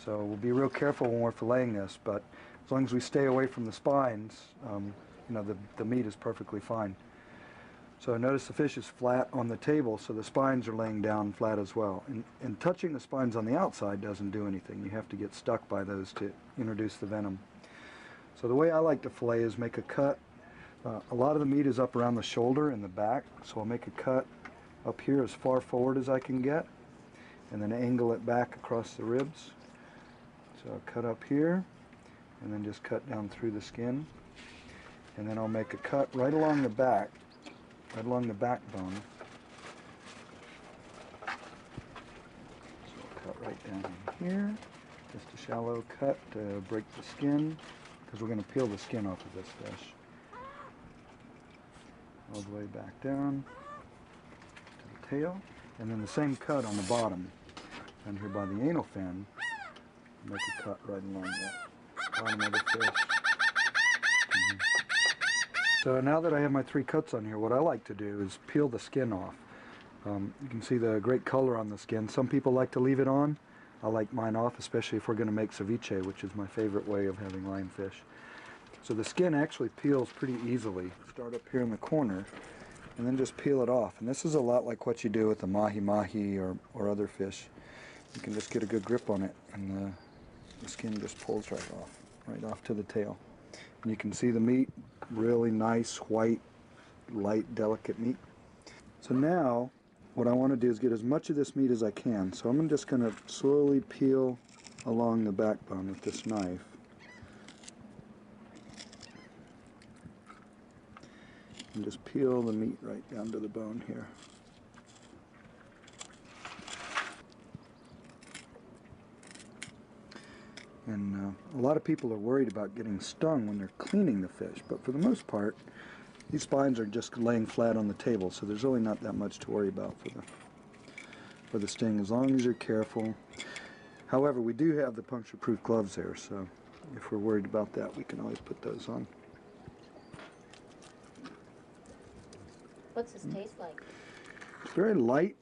So we'll be real careful when we're filleting this, but as long as we stay away from the spines, you know, the meat is perfectly fine. So notice the fish is flat on the table, so the spines are laying down flat as well. And touching the spines on the outside doesn't do anything. You have to get stuck by those to introduce the venom. So the way I like to fillet is make a cut. A lot of the meat is up around the shoulder and the back, so I'll make a cut up here as far forward as I can get, and then angle it back across the ribs. So I'll cut up here, and then just cut down through the skin. And then I'll make a cut right along the back, right along the backbone. So I'll cut right down in here, just a shallow cut to break the skin, because we're going to peel the skin off of this fish. All the way back down to the tail, and then the same cut on the bottom, down here by the anal fin. Make a cut right along the bottom of the fish. So now that I have my 3 cuts on here, what I like to do is peel the skin off. You can see the great color on the skin. Some people like to leave it on. I like mine off, especially if we're going to make ceviche, which is my favorite way of having lionfish. So the skin actually peels pretty easily. Start up here in the corner and then just peel it off. And this is a lot like what you do with the mahi-mahi or other fish. You can just get a good grip on it and the skin just pulls right off to the tail. And you can see the meat, really nice, white, light, delicate meat. So now what I want to do is get as much of this meat as I can. So I'm just going to slowly peel along the backbone with this knife. And just peel the meat right down to the bone here. And a lot of people are worried about getting stung when they're cleaning the fish, but for the most part, these spines are just laying flat on the table, so there's really not that much to worry about for the sting, as long as you're careful. However, we do have the puncture-proof gloves there, so if we're worried about that, we can always put those on. What's this taste like? It's very light.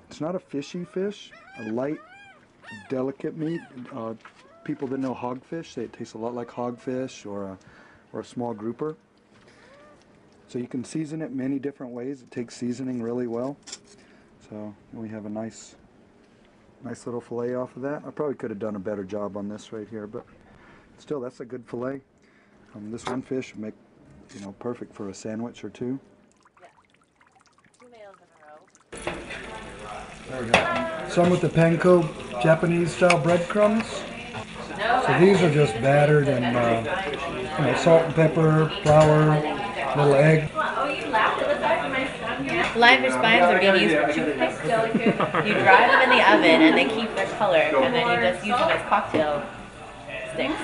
It's not a fishy fish. A light, delicate meat. People that know hogfish say it tastes a lot like hogfish or a small grouper. So you can season it many different ways. It takes seasoning really well. So we have a nice little fillet off of that. I probably could have done a better job on this right here, but still, that's a good fillet. This one fish would make, you know, perfect for a sandwich or two. There we go. Some with the panko Japanese style breadcrumbs. So these are just battered and you know, salt and pepper, flour, little egg. Lionfish spines are being used for toothpaste. You dry them in the oven and they keep their color, and then you just use them as cocktail sticks.